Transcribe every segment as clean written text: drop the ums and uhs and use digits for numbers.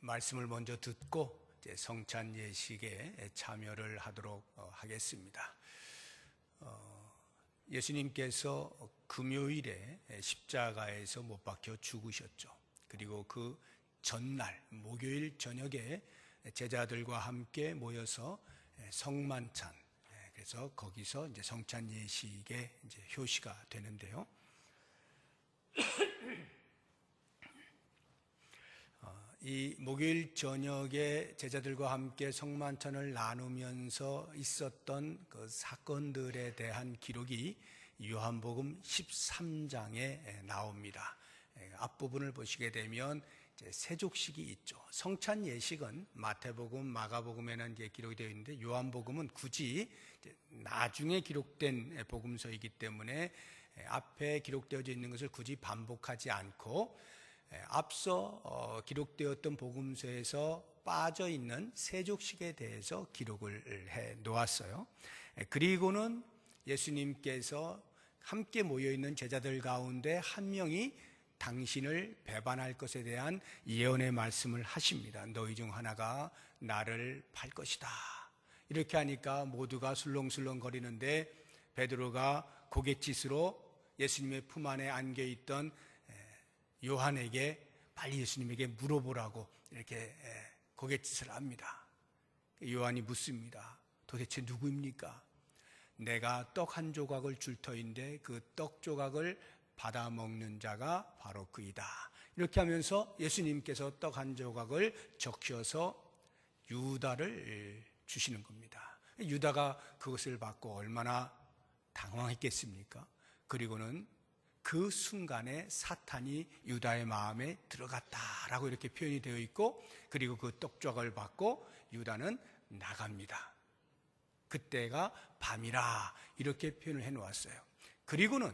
말씀을 먼저 듣고 이제 성찬 예식에 참여를 하도록 하겠습니다. 예수님께서 금요일에 십자가에서 못 박혀 죽으셨죠. 그리고 그 전날 목요일 저녁에 제자들과 함께 모여서 성만찬, 그래서 거기서 이제 성찬 예식의 이제 효시가 되는데요. 이 목요일 저녁에 제자들과 함께 성만찬을 나누면서 있었던 그 사건들에 대한 기록이 요한복음 13장에 나옵니다. 앞부분을 보시게 되면 이제 세족식이 있죠. 성찬 예식은 마태복음, 마가복음에는 이제 기록이 되어 있는데 요한복음은 굳이 이제 나중에 기록된 복음서이기 때문에 앞에 기록되어져 있는 것을 굳이 반복하지 않고 앞서 기록되었던 복음서에서 빠져있는 세족식에 대해서 기록을 해 놓았어요. 그리고는 예수님께서 함께 모여있는 제자들 가운데 한 명이 당신을 배반할 것에 대한 예언의 말씀을 하십니다. 너희 중 하나가 나를 팔 것이다. 이렇게 하니까 모두가 술렁술렁 거리는데 베드로가 고갯짓으로 예수님의 품 안에 안겨있던 요한에게 빨리 예수님에게 물어보라고 이렇게 고갯짓을 합니다. 요한이 묻습니다. 도대체 누구입니까? 내가 떡 한 조각을 줄 터인데 그 떡 조각을 받아 먹는 자가 바로 그이다. 이렇게 하면서 예수님께서 떡 한 조각을 적셔서 유다를 주시는 겁니다. 유다가 그것을 받고 얼마나 당황했겠습니까? 그리고는 그 순간에 사탄이 유다의 마음에 들어갔다라고 이렇게 표현이 되어 있고, 그리고 그 떡조각을 받고 유다는 나갑니다. 그때가 밤이라 이렇게 표현을 해놓았어요. 그리고는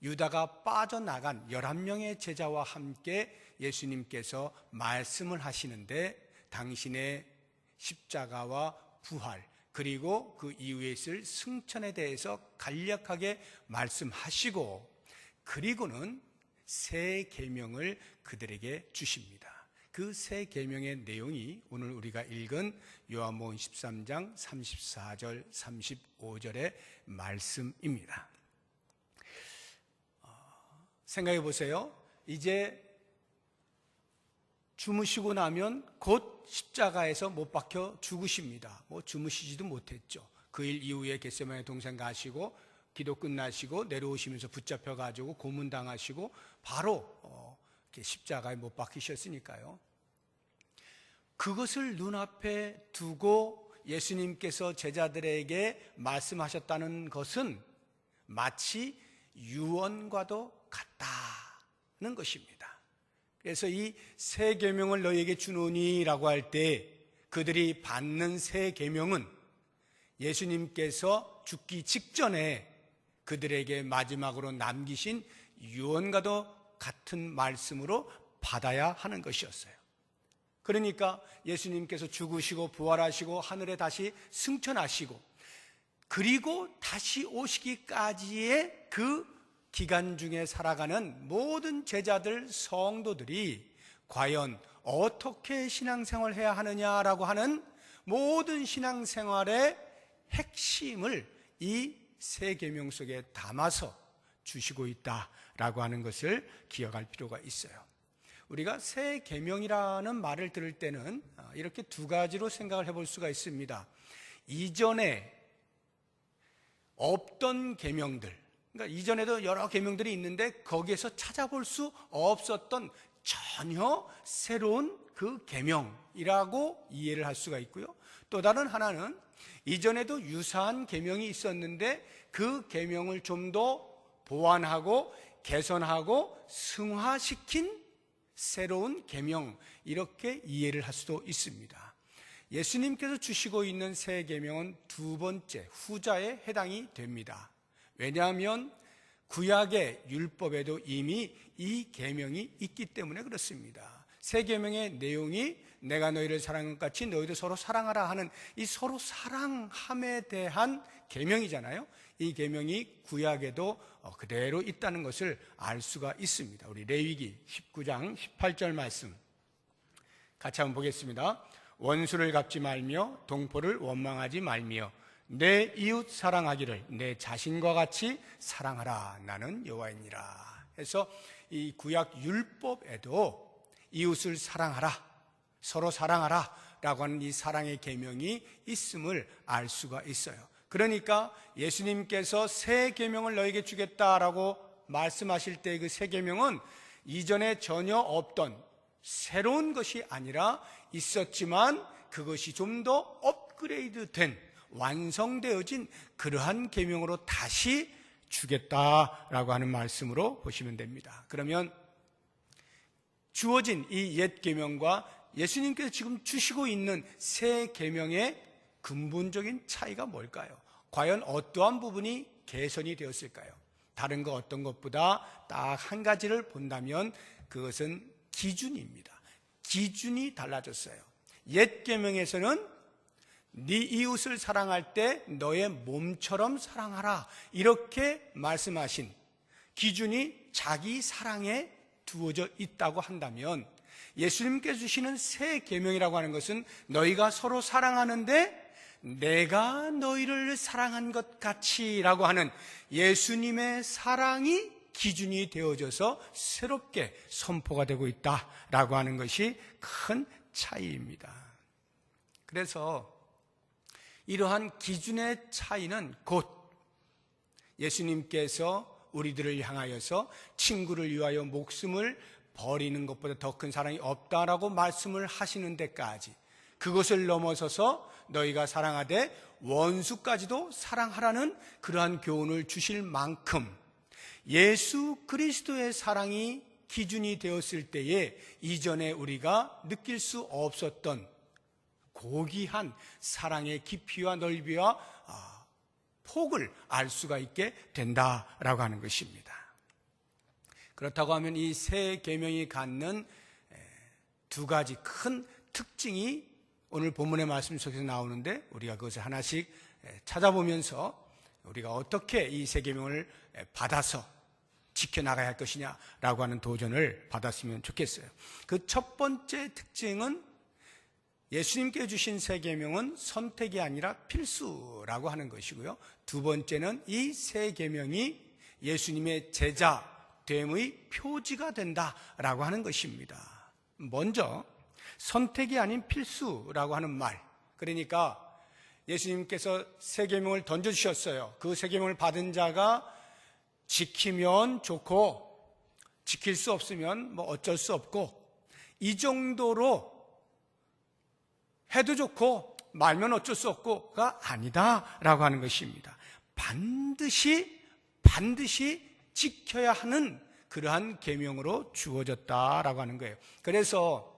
유다가 빠져나간 11명의 제자와 함께 예수님께서 말씀을 하시는데 당신의 십자가와 부활, 그리고 그 이후에 있을 승천에 대해서 간략하게 말씀하시고, 그리고는 새 계명을 그들에게 주십니다. 그 새 계명의 내용이 오늘 우리가 읽은 요한복음 13장 34절 35절의 말씀입니다. 생각해 보세요. 이제 주무시고 나면 곧 십자가에서 못 박혀 죽으십니다. 주무시지도 못했죠. 그 일 이후에 겟세마네 동산 가시고 기도 끝나시고 내려오시면서 붙잡혀가지고 고문당하시고 바로 십자가에 못 박히셨으니까요. 그것을 눈앞에 두고 예수님께서 제자들에게 말씀하셨다는 것은 마치 유언과도 같다는 것입니다. 그래서 이 새 계명을 너희에게 주노니라고 할 때 그들이 받는 새 계명은 예수님께서 죽기 직전에 그들에게 마지막으로 남기신 유언과도 같은 말씀으로 받아야 하는 것이었어요. 그러니까 예수님께서 죽으시고 부활하시고 하늘에 다시 승천하시고 그리고 다시 오시기까지의 그 기간 중에 살아가는 모든 제자들, 성도들이 과연 어떻게 신앙생활을 해야 하느냐라고 하는 모든 신앙생활의 핵심을 이 새 계명 속에 담아서 주시고 있다라고 하는 것을 기억할 필요가 있어요. 우리가 새 계명이라는 말을 들을 때는 이렇게 두 가지로 생각을 해볼 수가 있습니다. 이전에 없던 계명들, 그러니까 이전에도 여러 계명들이 있는데 거기에서 찾아볼 수 없었던 전혀 새로운 그 계명이라고 이해를 할 수가 있고요. 또 다른 하나는 이전에도 유사한 계명이 있었는데 그 계명을 좀 더 보완하고 개선하고 승화시킨 새로운 계명, 이렇게 이해를 할 수도 있습니다. 예수님께서 주시고 있는 새 계명은 두 번째, 후자에 해당이 됩니다. 왜냐하면 구약의 율법에도 이미 이 계명이 있기 때문에 그렇습니다. 새 계명의 내용이 내가 너희를 사랑한 것 같이 너희도 서로 사랑하라 하는 이 서로 사랑함에 대한 계명이잖아요. 이 계명이 구약에도 그대로 있다는 것을 알 수가 있습니다. 우리 레위기 19장 18절 말씀 같이 한번 보겠습니다. 원수를 갚지 말며 동포를 원망하지 말며 내 이웃 사랑하기를 내 자신과 같이 사랑하라. 나는 여호와이니라. 해서 이 구약 율법에도 이웃을 사랑하라, 서로 사랑하라 라고 하는 이 사랑의 계명이 있음을 알 수가 있어요. 그러니까 예수님께서 새 계명을 너에게 주겠다라고 말씀하실 때 그 새 계명은 이전에 전혀 없던 새로운 것이 아니라 있었지만 그것이 좀 더 업그레이드된 완성되어진 그러한 계명으로 다시 주겠다라고 하는 말씀으로 보시면 됩니다. 그러면 주어진 이 옛 계명과 예수님께서 지금 주시고 있는 새 계명의 근본적인 차이가 뭘까요? 과연 어떠한 부분이 개선이 되었을까요? 다른 거 어떤 것보다 딱 한 가지를 본다면 그것은 기준입니다. 기준이 달라졌어요. 옛 계명에서는 네 이웃을 사랑할 때 너의 몸처럼 사랑하라 이렇게 말씀하신 기준이 자기 사랑에 두어져 있다고 한다면 예수님께서 주시는 새 계명이라고 하는 것은 너희가 서로 사랑하는데 내가 너희를 사랑한 것 같이라고 하는 예수님의 사랑이 기준이 되어져서 새롭게 선포가 되고 있다라고 하는 것이 큰 차이입니다. 그래서 이러한 기준의 차이는 곧 예수님께서 우리들을 향하여서 친구를 위하여 목숨을 버리는 것보다 더 큰 사랑이 없다라고 말씀을 하시는 데까지 그것을 넘어서서 너희가 사랑하되 원수까지도 사랑하라는 그러한 교훈을 주실 만큼 예수 그리스도의 사랑이 기준이 되었을 때에 이전에 우리가 느낄 수 없었던 고귀한 사랑의 깊이와 넓이와 폭을 알 수가 있게 된다라고 하는 것입니다. 그렇다고 하면 이 새 계명이 갖는 두 가지 큰 특징이 오늘 본문의 말씀 속에서 나오는데 우리가 그것을 하나씩 찾아보면서 우리가 어떻게 이 새 계명을 받아서 지켜나가야 할 것이냐라고 하는 도전을 받았으면 좋겠어요. 그 첫 번째 특징은 예수님께 주신 새 계명은 선택이 아니라 필수라고 하는 것이고요. 두 번째는 이 새 계명이 예수님의 제자됨의 표지가 된다라고 하는 것입니다. 먼저 선택이 아닌 필수라고 하는 말, 그러니까 예수님께서 새 계명을 던져주셨어요. 그 새 계명을 받은 자가 지키면 좋고 지킬 수 없으면 뭐 어쩔 수 없고 이 정도로 해도 좋고 말면 어쩔 수 없고가 아니다라고 하는 것입니다. 반드시 지켜야 하는 그러한 계명으로 주어졌다라고 하는 거예요. 그래서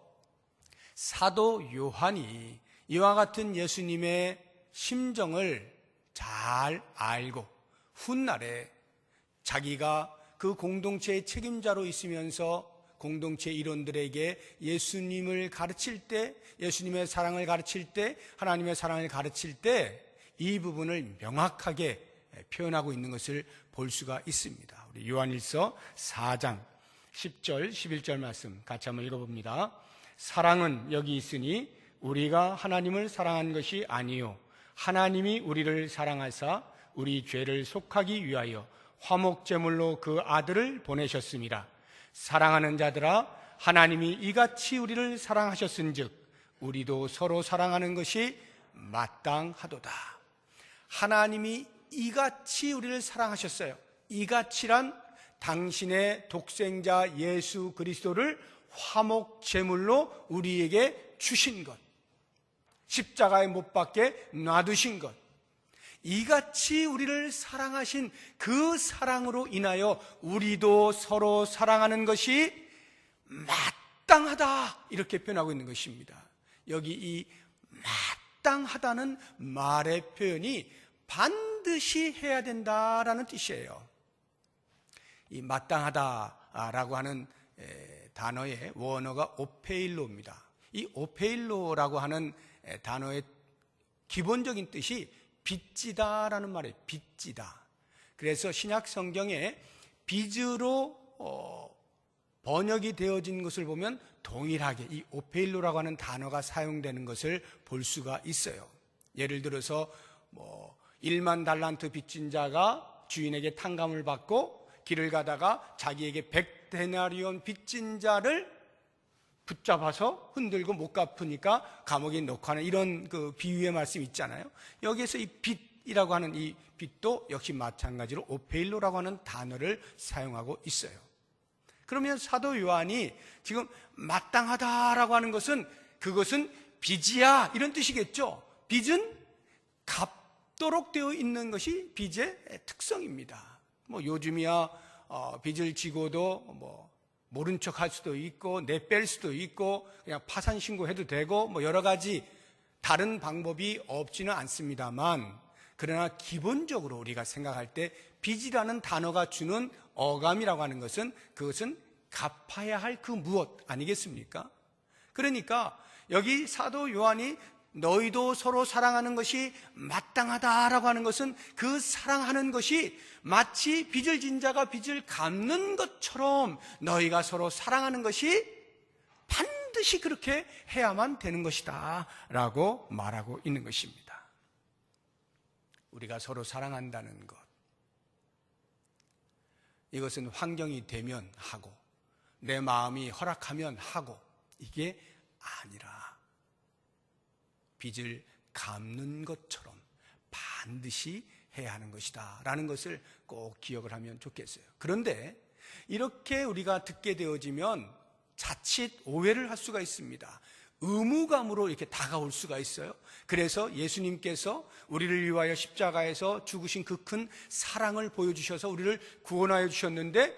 사도 요한이 이와 같은 예수님의 심정을 잘 알고 훗날에 자기가 그 공동체의 책임자로 있으면서 공동체 일원들에게 예수님을 가르칠 때, 예수님의 사랑을 가르칠 때, 하나님의 사랑을 가르칠 때 이 부분을 명확하게 표현하고 있는 것을 볼 수가 있습니다. 우리 요한일서 4장 10절, 11절 말씀 같이 한번 읽어봅니다. 사랑은 여기 있으니 우리가 하나님을 사랑한 것이 아니요 하나님이 우리를 사랑하사 우리 죄를 속하기 위하여 화목제물로 그 아들을 보내셨습니다. 사랑하는 자들아 하나님이 이같이 우리를 사랑하셨은즉 우리도 서로 사랑하는 것이 마땅하도다. 하나님이 이같이 우리를 사랑하셨어요. 이같이란 당신의 독생자 예수 그리스도를 화목제물로 우리에게 주신 것, 십자가에 못 박게 놔두신 것, 이같이 우리를 사랑하신 그 사랑으로 인하여 우리도 서로 사랑하는 것이 마땅하다 이렇게 표현하고 있는 것입니다. 여기 이 마땅하다는 말의 표현이 반드시 해야 된다라는 뜻이에요. 이 마땅하다라고 하는 단어의 원어가 오페일로입니다. 이 오페일로라고 하는 단어의 기본적인 뜻이 빚지다라는 말이에요. 빚지다. 그래서 신약 성경에 빚으로 번역이 되어진 것을 보면 동일하게 이 오페일로라고 하는 단어가 사용되는 것을 볼 수가 있어요. 예를 들어서 1만 달란트 빚진 자가 주인에게 탕감을 받고 길을 가다가 자기에게 100데나리온 빚진 자를 붙잡아서 흔들고 못 갚으니까 감옥에 넣고 하는 이런 그 비유의 말씀이 있잖아요. 여기에서 이 빚이라고 하는 이 빚도 역시 마찬가지로 오페일로라고 하는 단어를 사용하고 있어요. 그러면 사도 요한이 지금 마땅하다라고 하는 것은 그것은 빚이야 이런 뜻이겠죠. 빚은 갚도록 되어 있는 것이 빚의 특성입니다. 요즘이야 빚을 지고도 모른 척 할 수도 있고 내뺄 수도 있고 그냥 파산 신고해도 되고 여러 가지 다른 방법이 없지는 않습니다만, 그러나 기본적으로 우리가 생각할 때 빚이라는 단어가 주는 어감이라고 하는 것은 그것은 갚아야 할 그 무엇 아니겠습니까? 그러니까 여기 사도 요한이 너희도 서로 사랑하는 것이 마땅하다라고 하는 것은 그 사랑하는 것이 마치 빚을 진 자가 빚을 갚는 것처럼 너희가 서로 사랑하는 것이 반드시 그렇게 해야만 되는 것이다 라고 말하고 있는 것입니다. 우리가 서로 사랑한다는 것, 이것은 환경이 되면 하고 내 마음이 허락하면 하고 이게 아니라 빚을 갚는 것처럼 반드시 해야 하는 것이다 라는 것을 꼭 기억을 하면 좋겠어요. 그런데 이렇게 우리가 듣게 되어지면 자칫 오해를 할 수가 있습니다. 의무감으로 이렇게 다가올 수가 있어요. 그래서 예수님께서 우리를 위하여 십자가에서 죽으신 그 큰 사랑을 보여주셔서 우리를 구원하여 주셨는데,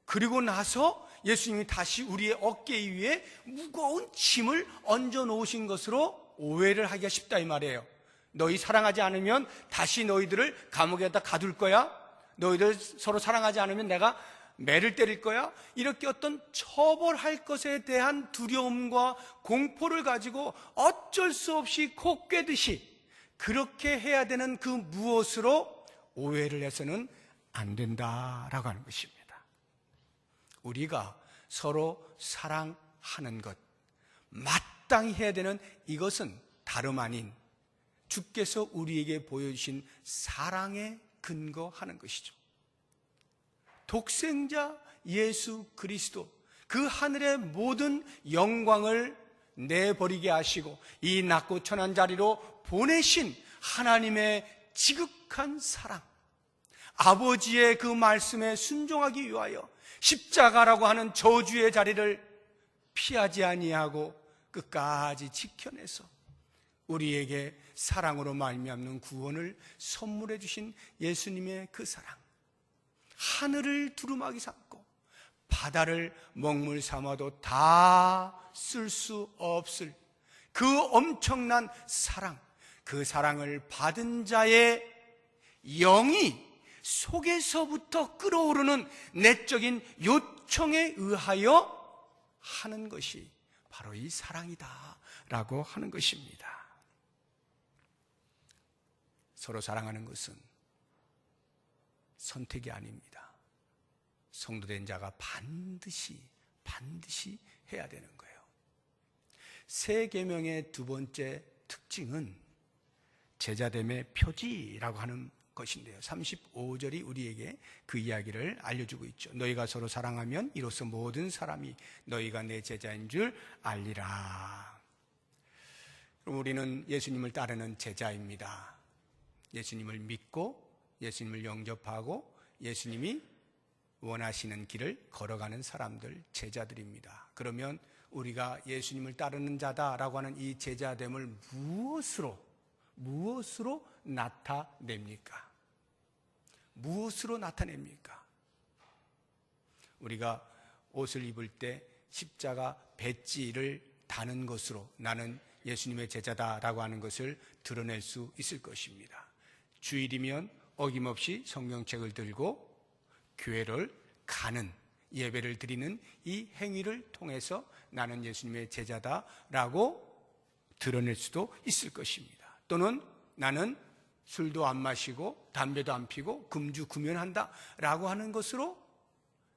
그리고 나서 예수님이 다시 우리의 어깨 위에 무거운 짐을 얹어 놓으신 것으로 오해를 하기가 쉽다 이 말이에요. 너희 사랑하지 않으면 다시 너희들을 감옥에다 가둘 거야. 너희들 서로 사랑하지 않으면 내가 매를 때릴 거야. 이렇게 어떤 처벌할 것에 대한 두려움과 공포를 가지고 어쩔 수 없이 코 꿰듯이 그렇게 해야 되는 그 무엇으로 오해를 해서는 안 된다라고 하는 것입니다. 우리가 서로 사랑하는 것, 마땅히 해야 되는 이것은 다름 아닌 주께서 우리에게 보여주신 사랑에 근거하는 것이죠. 독생자 예수 그리스도, 그 하늘의 모든 영광을 내버리게 하시고 이 낮고 천한 자리로 보내신 하나님의 지극한 사랑, 아버지의 그 말씀에 순종하기 위하여 십자가라고 하는 저주의 자리를 피하지 아니하고 끝까지 지켜내서 우리에게 사랑으로 말미암는 구원을 선물해 주신 예수님의 그 사랑, 하늘을 두루마기 삼고 바다를 먹물 삼아도 다 쓸 수 없을 그 엄청난 사랑, 그 사랑을 받은 자의 영이 속에서부터 끓어오르는 내적인 요청에 의하여 하는 것이 바로 이 사랑이다 라고 하는 것입니다. 서로 사랑하는 것은 선택이 아닙니다. 성도된 자가 반드시 해야 되는 거예요. 새 계명의 두 번째 특징은 제자됨의 표지라고 하는 것인데요, 35절이 우리에게 그 이야기를 알려주고 있죠. 너희가 서로 사랑하면 이로써 모든 사람이 너희가 내 제자인 줄 알리라. 그럼 우리는 예수님을 따르는 제자입니다. 예수님을 믿고 예수님을 영접하고 예수님이 원하시는 길을 걸어가는 사람들, 제자들입니다. 그러면 우리가 예수님을 따르는 자다라고 하는 이 제자됨을 무엇으로 나타냅니까? 무엇으로 나타냅니까? 우리가 옷을 입을 때 십자가 배지를 다는 것으로 나는 예수님의 제자다라고 하는 것을 드러낼 수 있을 것입니다. 주일이면 어김없이 성경책을 들고 교회를 가는, 예배를 드리는 이 행위를 통해서 나는 예수님의 제자다라고 드러낼 수도 있을 것입니다. 또는 나는 술도 안 마시고 담배도 안 피고 금주 금연한다 라고 하는 것으로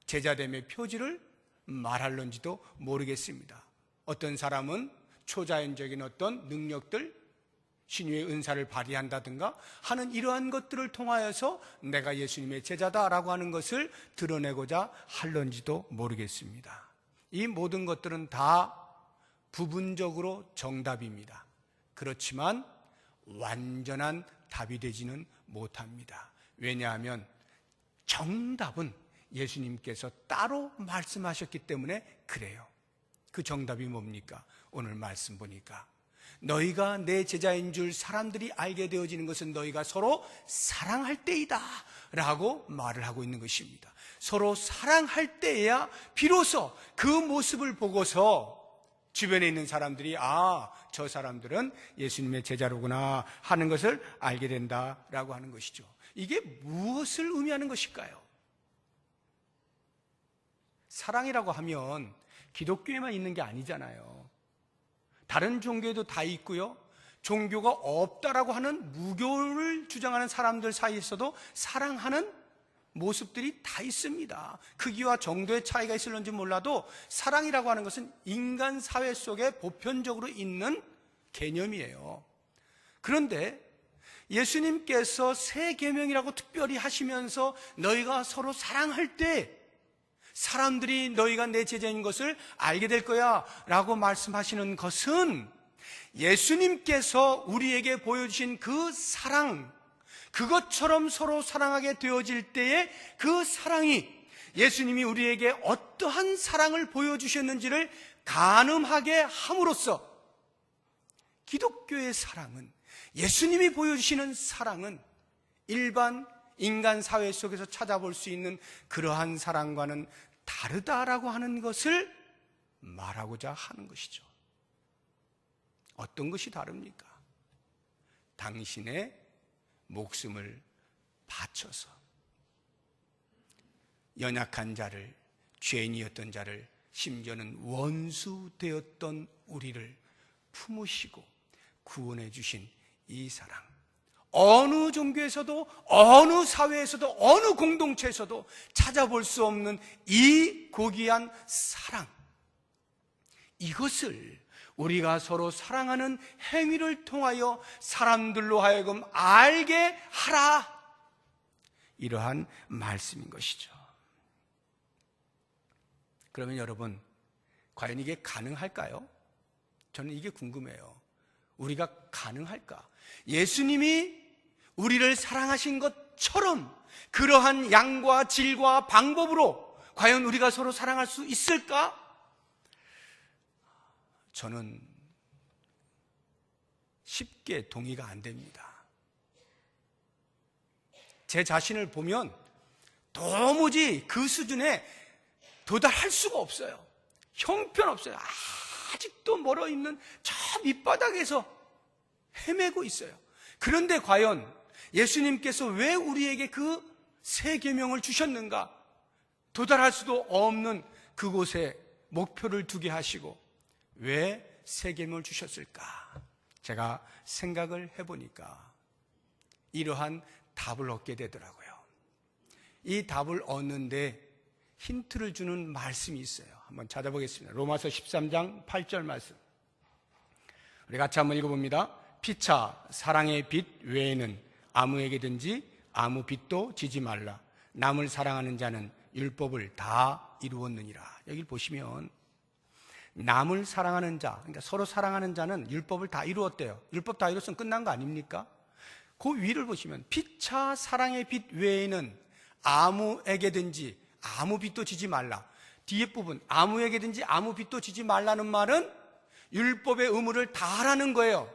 제자됨의 표지를 말할런지도 모르겠습니다. 어떤 사람은 초자연적인 어떤 능력들, 신유의 은사를 발휘한다든가 하는 이러한 것들을 통하여서 내가 예수님의 제자다라고 하는 것을 드러내고자 할런지도 모르겠습니다. 이 모든 것들은 다 부분적으로 정답입니다. 그렇지만 완전한 답이 되지는 못합니다. 왜냐하면 정답은 예수님께서 따로 말씀하셨기 때문에 그래요. 그 정답이 뭡니까? 오늘 말씀 보니까 너희가 내 제자인 줄 사람들이 알게 되어지는 것은 너희가 서로 사랑할 때이다 라고 말을 하고 있는 것입니다. 서로 사랑할 때에야 비로소 그 모습을 보고서 주변에 있는 사람들이 저 사람들은 예수님의 제자로구나 하는 것을 알게 된다라고 하는 것이죠. 이게 무엇을 의미하는 것일까요? 사랑이라고 하면 기독교에만 있는 게 아니잖아요. 다른 종교에도 다 있고요. 종교가 없다라고 하는 무교를 주장하는 사람들 사이에서도 사랑하는 모습들이 다 있습니다. 크기와 정도의 차이가 있을런지 몰라도 사랑이라고 하는 것은 인간 사회 속에 보편적으로 있는 개념이에요. 그런데 예수님께서 새 계명이라고 특별히 하시면서 너희가 서로 사랑할 때 사람들이 너희가 내 제자인 것을 알게 될 거야 라고 말씀하시는 것은 예수님께서 우리에게 보여주신 그 사랑, 그것처럼 서로 사랑하게 되어질 때에 그 사랑이 예수님이 우리에게 어떠한 사랑을 보여주셨는지를 가늠하게 함으로써 기독교의 사랑은, 예수님이 보여주시는 사랑은 일반 인간 사회 속에서 찾아볼 수 있는 그러한 사랑과는 다르다라고 하는 것을 말하고자 하는 것이죠. 어떤 것이 다릅니까? 당신의 목숨을 바쳐서 연약한 자를, 죄인이었던 자를, 심지어는 원수 되었던 우리를 품으시고 구원해 주신 이 사랑, 어느 종교에서도 어느 사회에서도 어느 공동체에서도 찾아볼 수 없는 이 고귀한 사랑, 이것을 우리가 서로 사랑하는 행위를 통하여 사람들로 하여금 알게 하라, 이러한 말씀인 것이죠. 그러면 여러분, 과연 이게 가능할까요? 저는 이게 궁금해요. 우리가 가능할까? 예수님이 우리를 사랑하신 것처럼 그러한 양과 질과 방법으로 과연 우리가 서로 사랑할 수 있을까? 저는 쉽게 동의가 안 됩니다. 제 자신을 보면 도무지 그 수준에 도달할 수가 없어요. 형편없어요. 아직도 멀어 있는 저 밑바닥에서 헤매고 있어요. 그런데 과연 예수님께서 왜 우리에게 그 새 계명을 주셨는가? 도달할 수도 없는 그곳에 목표를 두게 하시고 왜 새 계명을 주셨을까? 제가 생각을 해보니까 이러한 답을 얻게 되더라고요. 이 답을 얻는데 힌트를 주는 말씀이 있어요. 한번 찾아보겠습니다. 로마서 13장 8절 말씀. 우리 같이 한번 읽어봅니다. 피차 사랑의 빛 외에는 아무에게든지 아무 빚도 지지 말라. 남을 사랑하는 자는 율법을 다 이루었느니라. 여기를 보시면 남을 사랑하는 자, 그러니까 서로 사랑하는 자는 율법을 다 이루었대요. 율법 다 이뤘으면 끝난 거 아닙니까? 그 위를 보시면 피차 사랑의 빛 외에는 아무에게든지 아무 빚도 지지 말라. 뒤에 부분 아무에게든지 아무 빚도 지지 말라는 말은 율법의 의무를 다 하라는 거예요.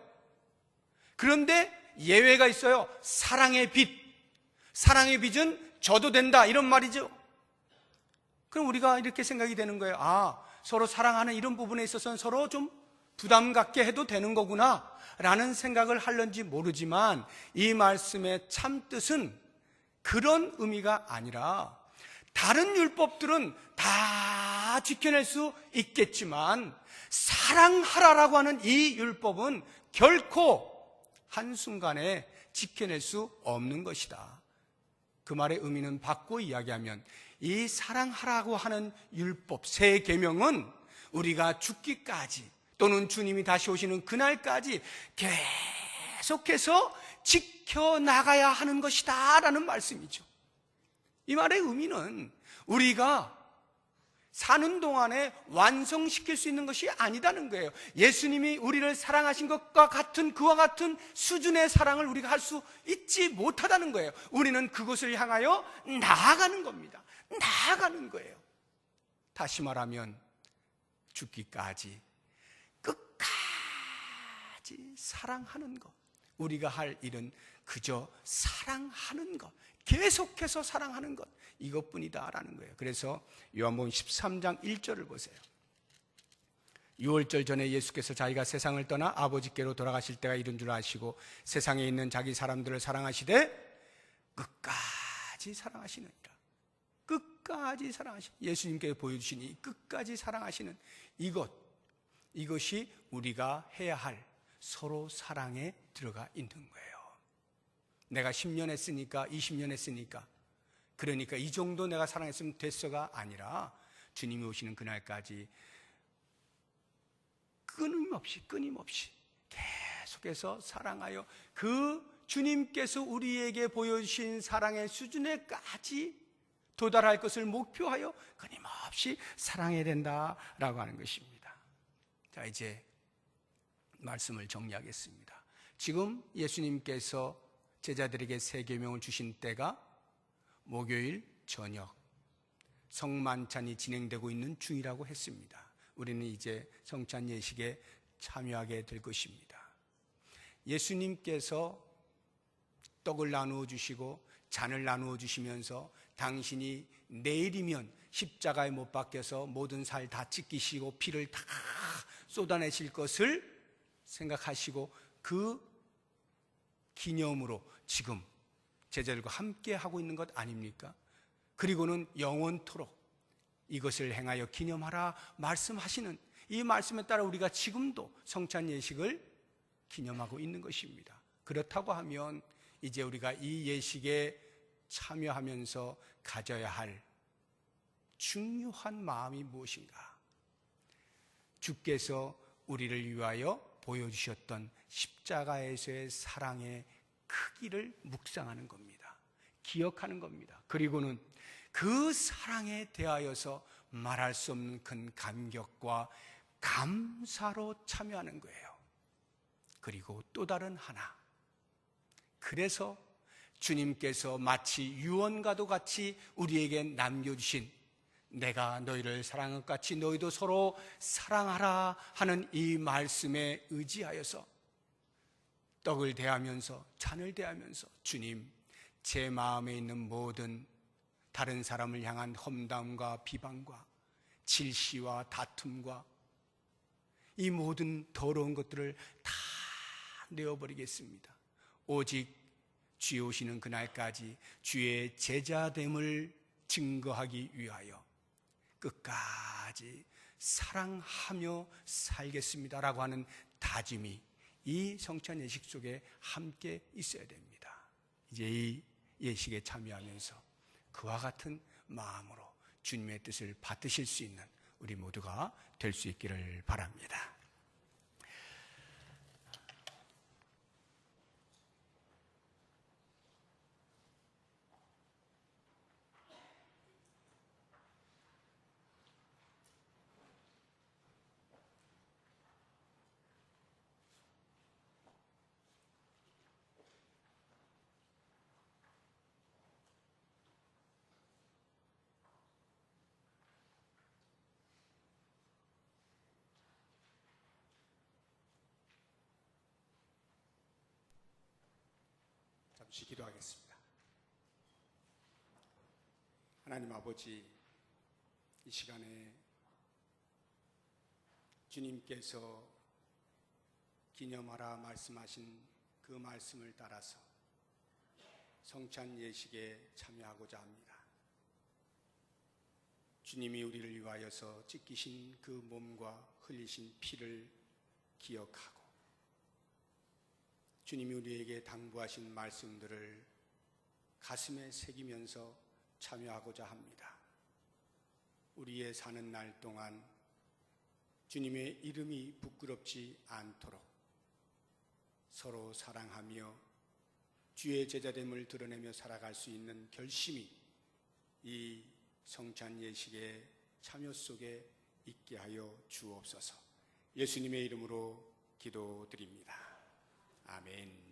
그런데 예외가 있어요. 사랑의 빚. 사랑의 빚은 져도 된다, 이런 말이죠. 그럼 우리가 이렇게 생각이 되는 거예요. 서로 사랑하는 이런 부분에 있어서는 서로 좀 부담 갖게 해도 되는 거구나 라는 생각을 할런지 모르지만 이 말씀의 참뜻은 그런 의미가 아니라 다른 율법들은 다 지켜낼 수 있겠지만 사랑하라라고 하는 이 율법은 결코 한순간에 지켜낼 수 없는 것이다. 그 말의 의미는 바꿔 이야기하면 이 사랑하라고 하는 율법, 새 계명은 우리가 죽기까지 또는 주님이 다시 오시는 그날까지 계속해서 지켜나가야 하는 것이다 라는 말씀이죠. 이 말의 의미는 우리가 사는 동안에 완성시킬 수 있는 것이 아니다는 거예요. 예수님이 우리를 사랑하신 것과 같은 그와 같은 수준의 사랑을 우리가 할 수 있지 못하다는 거예요. 우리는 그것을 향하여 나아가는 겁니다. 나아가는 거예요. 다시 말하면 죽기까지 끝까지 사랑하는 것. 우리가 할 일은 그저 사랑하는 것, 계속해서 사랑하는 것, 이것뿐이다라는 거예요. 그래서 요한복음 13장 1절을 보세요. 유월절 전에 예수께서 자기가 세상을 떠나 아버지께로 돌아가실 때가 이른 줄 아시고 세상에 있는 자기 사람들을 사랑하시되 끝까지 사랑하시느니라. 끝까지 사랑하시는, 예수님께서 보여주신 이 끝까지 사랑하시는 이것이 우리가 해야 할 서로 사랑에 들어가 있는 거예요. 내가 10년 했으니까 20년 했으니까 그러니까 이 정도 내가 사랑했으면 됐어가 아니라 주님이 오시는 그날까지 끊임없이 계속해서 사랑하여 그 주님께서 우리에게 보여주신 사랑의 수준에까지 도달할 것을 목표하여 끊임없이 사랑해야 된다라고 하는 것입니다. 자, 이제 말씀을 정리하겠습니다. 지금 예수님께서 제자들에게 새 계명을 주신 때가 목요일 저녁 성만찬이 진행되고 있는 중이라고 했습니다. 우리는 이제 성찬 예식에 참여하게 될 것입니다. 예수님께서 떡을 나누어 주시고 잔을 나누어 주시면서 당신이 내일이면 십자가에 못 박혀서 모든 살 다 찢기시고 피를 다 쏟아내실 것을 생각하시고 그 기념으로 지금 제자들과 함께 하고 있는 것 아닙니까? 그리고는 영원토록 이것을 행하여 기념하라 말씀하시는 이 말씀에 따라 우리가 지금도 성찬 예식을 기념하고 있는 것입니다. 그렇다고 하면 이제 우리가 이 예식에 참여하면서 가져야 할 중요한 마음이 무엇인가? 주께서 우리를 위하여 보여주셨던 십자가에서의 사랑의 크기를 묵상하는 겁니다. 기억하는 겁니다. 그리고는 그 사랑에 대하여서 말할 수 없는 큰 감격과 감사로 참여하는 거예요. 그리고 또 다른 하나, 그래서 주님께서 마치 유언과도 같이 우리에게 남겨주신 내가 너희를 사랑한 것 같이 너희도 서로 사랑하라 하는 이 말씀에 의지하여서 떡을 대하면서 잔을 대하면서 주님, 제 마음에 있는 모든 다른 사람을 향한 험담과 비방과 질시와 다툼과 이 모든 더러운 것들을 다 내어버리겠습니다. 오직 주의 오시는 그날까지 주의 제자됨을 증거하기 위하여 끝까지 사랑하며 살겠습니다라고 하는 다짐이 이 성찬 예식 속에 함께 있어야 됩니다. 이제 이 예식에 참여하면서 그와 같은 마음으로 주님의 뜻을 받으실 수 있는 우리 모두가 될 수 있기를 바랍니다. 잠시 기도하겠습니다. 하나님 아버지, 이 시간에 주님께서 기념하라 말씀하신 그 말씀을 따라서 성찬 예식에 참여하고자 합니다. 주님이 우리를 위하여서 찢기신 그 몸과 흘리신 피를 기억하고 주님이 우리에게 당부하신 말씀들을 가슴에 새기면서 참여하고자 합니다. 우리의 사는 날 동안 주님의 이름이 부끄럽지 않도록 서로 사랑하며 주의 제자됨을 드러내며 살아갈 수 있는 결심이 이 성찬 예식의 참여 속에 있게 하여 주옵소서. 예수님의 이름으로 기도드립니다. 아멘.